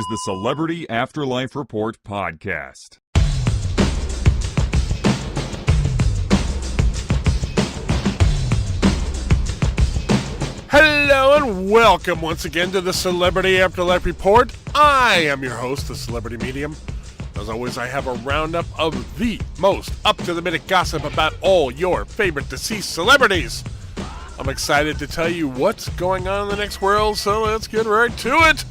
is the Celebrity Afterlife Report podcast. Hello and welcome once again to the Celebrity Afterlife Report. I am your host, the Celebrity Medium. As always, I have a roundup of the most up-to-the-minute gossip about all your favorite deceased celebrities. I'm excited to tell you what's going on in the next world, so let's get right to it.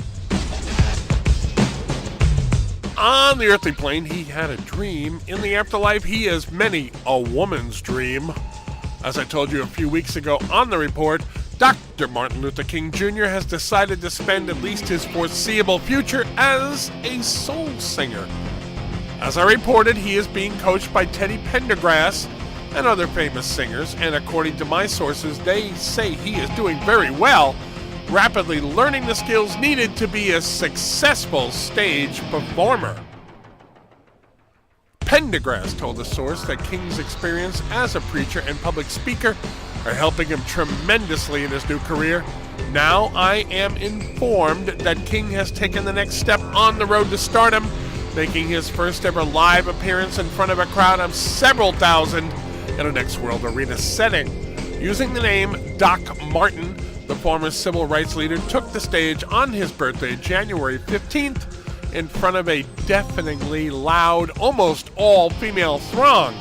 On the earthly plane, he had a dream. In the afterlife, he has many a woman's dream. As I told you a few weeks ago on the report, Dr. Martin Luther King Jr. has decided to spend at least his foreseeable future as a soul singer. As I reported, he is being coached by Teddy Pendergrass and other famous singers, and according to my sources, they say he is doing very well, rapidly learning the skills needed to be a successful stage performer. Pendergrass told the source that King's experience as a preacher and public speaker are helping him tremendously in his new career. Now I am informed that King has taken the next step on the road to stardom, making his first ever live appearance in front of a crowd of several thousand in a Next World Arena setting. Using the name Doc Martin, the former civil rights leader took the stage on his birthday, January 15th, in front of a deafeningly loud, almost all-female throng.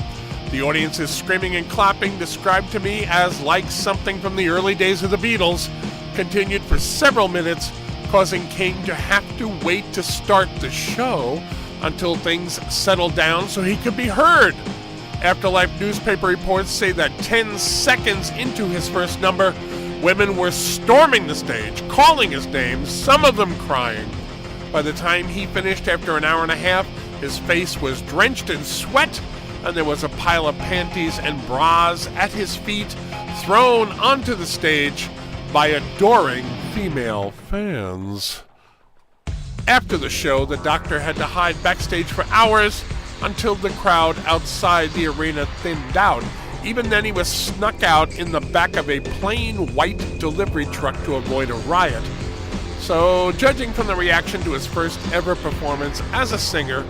The audience's screaming and clapping, described to me as like something from the early days of the Beatles, continued for several minutes, causing King to have to wait to start the show until things settled down so he could be heard. Afterlife newspaper reports say that 10 seconds into his first number, women were storming the stage, calling his name, some of them crying. By the time he finished after an hour and a half, his face was drenched in sweat, and there was a pile of panties and bras at his feet thrown onto the stage by adoring female fans. After the show, the doctor had to hide backstage for hours until the crowd outside the arena thinned out. Even then, he was snuck out in the back of a plain white delivery truck to avoid a riot. So, judging from the reaction to his first ever performance as a singer,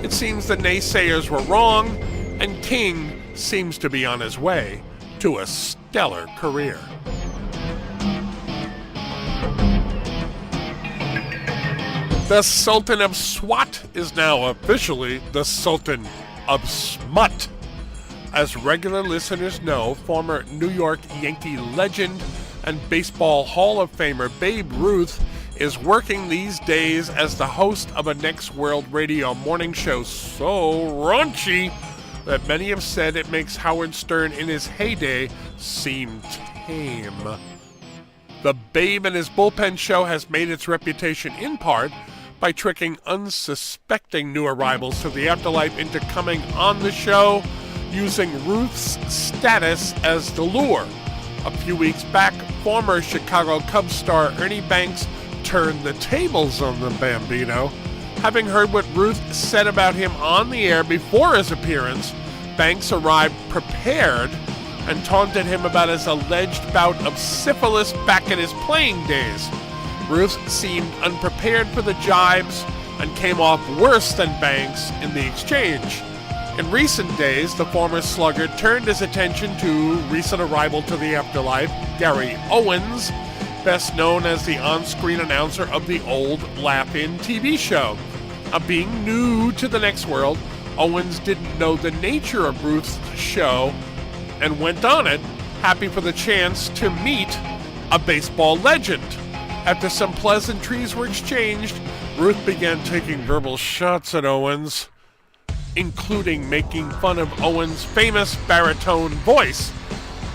it seems the naysayers were wrong, and King seems to be on his way to a stellar career. The Sultan of SWAT is now officially the Sultan of Smut. As regular listeners know, former New York Yankee legend and Baseball Hall of Famer Babe Ruth is working these days as the host of a Next World radio morning show so raunchy that many have said it makes Howard Stern in his heyday seem tame. The Babe and his bullpen show has made its reputation in part by tricking unsuspecting new arrivals to the afterlife into coming on the show using Ruth's status as the lure. A few weeks back, former Chicago Cubs star Ernie Banks turned the tables on the Bambino. Having heard what Ruth said about him on the air before his appearance, Banks arrived prepared and taunted him about his alleged bout of syphilis back in his playing days. Ruth seemed unprepared for the jibes and came off worse than Banks in the exchange. In recent days, the former slugger turned his attention to recent arrival to the afterlife, Gary Owens, best known as the on-screen announcer of the old Laugh-In TV show. Being new to the Next World, Owens didn't know the nature of Ruth's show and went on it, happy for the chance to meet a baseball legend. After some pleasantries were exchanged, Ruth began taking verbal shots at Owens, including making fun of Owens' famous baritone voice.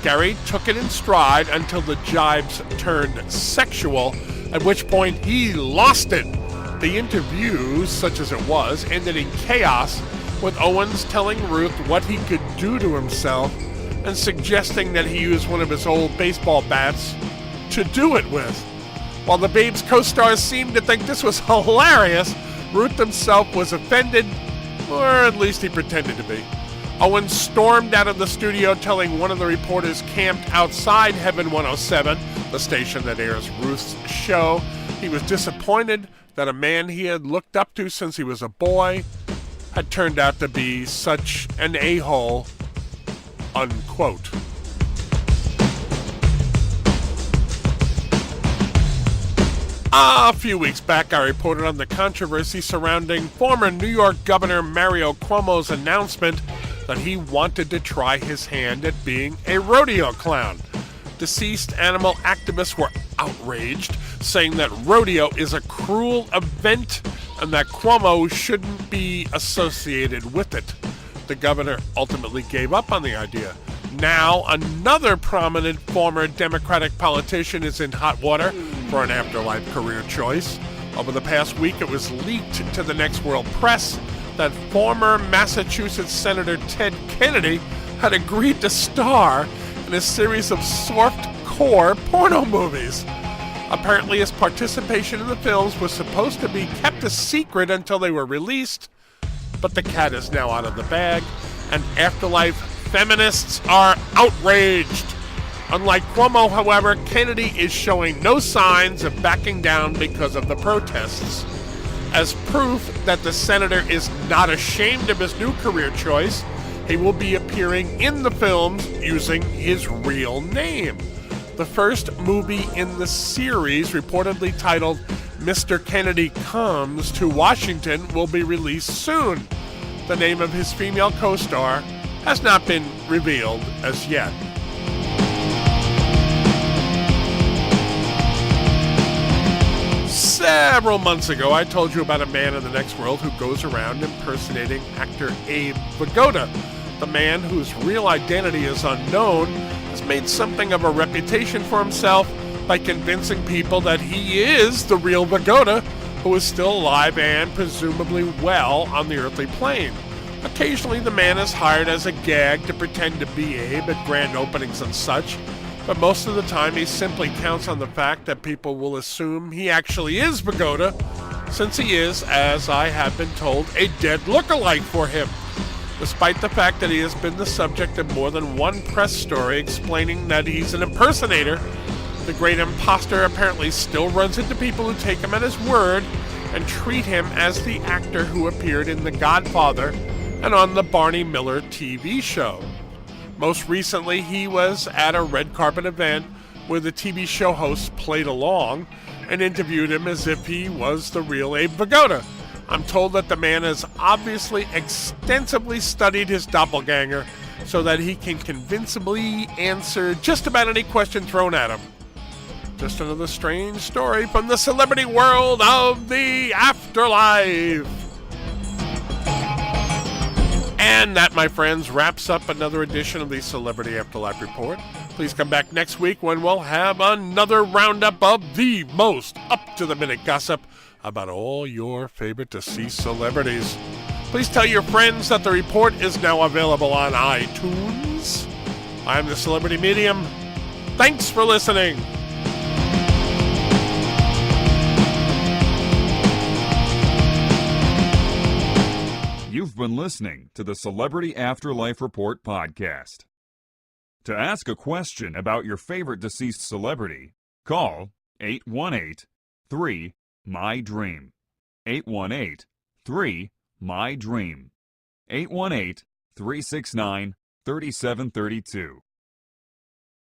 Gary took it in stride until the jibes turned sexual, at which point he lost it. The interview, such as it was, ended in chaos, with Owens telling Ruth what he could do to himself and suggesting that he use one of his old baseball bats to do it with. While the Babe's co-stars seemed to think this was hilarious, Ruth himself was offended, or at least he pretended to be. Owens stormed out of the studio, telling one of the reporters camped outside Heaven 107, the station that airs Ruth's show, he was disappointed that a man he had looked up to since he was a boy had turned out to be such an a-hole, unquote. A few weeks back, I reported on the controversy surrounding former New York Governor Mario Cuomo's announcement that he wanted to try his hand at being a rodeo clown. Deceased animal activists were outraged, saying that rodeo is a cruel event and that Cuomo shouldn't be associated with it. The governor ultimately gave up on the idea. Now, another prominent former Democratic politician is in hot water for an Afterlife career choice. Over the past week, it was leaked to the Next World Press that former Massachusetts Senator Ted Kennedy had agreed to star in a series of soft-core porno movies. Apparently, his participation in the films was supposed to be kept a secret until they were released, but the cat is now out of the bag, and Afterlife feminists are outraged. Unlike Cuomo, however, Kennedy is showing no signs of backing down because of the protests. As proof that the senator is not ashamed of his new career choice, he will be appearing in the films using his real name. The first movie in the series, reportedly titled Mr. Kennedy Comes to Washington, will be released soon. The name of his female co-star has not been revealed as yet. Several months ago, I told you about a man in the next world who goes around impersonating actor Abe Vigoda. The man, whose real identity is unknown, has made something of a reputation for himself by convincing people that he is the real Vigoda, who is still alive and presumably well on the earthly plane. Occasionally, the man is hired as a gag to pretend to be Abe at grand openings and such, but most of the time he simply counts on the fact that people will assume he actually is Vigoda, since he is, as I have been told, a dead look-alike for him. Despite the fact that he has been the subject of more than one press story explaining that he's an impersonator, the great imposter apparently still runs into people who take him at his word and treat him as the actor who appeared in The Godfather and on the Barney Miller TV show. Most recently, he was at a red carpet event where the TV show host played along and interviewed him as if he was the real Abe Vigoda. I'm told that the man has obviously extensively studied his doppelganger so that he can convincingly answer just about any question thrown at him. Just another strange story from the celebrity world of the afterlife. And that, my friends, wraps up another edition of the Celebrity Afterlife Report. Please come back next week when we'll have another roundup of the most up-to-the-minute gossip about all your favorite deceased celebrities. Please tell your friends that the report is now available on iTunes. I'm the Celebrity Medium. Thanks for listening. You've been listening to the Celebrity Afterlife Report podcast. To ask a question about your favorite deceased celebrity, call 818-3-MY-DREAM. 818-3-MY-DREAM. 818-369-3732.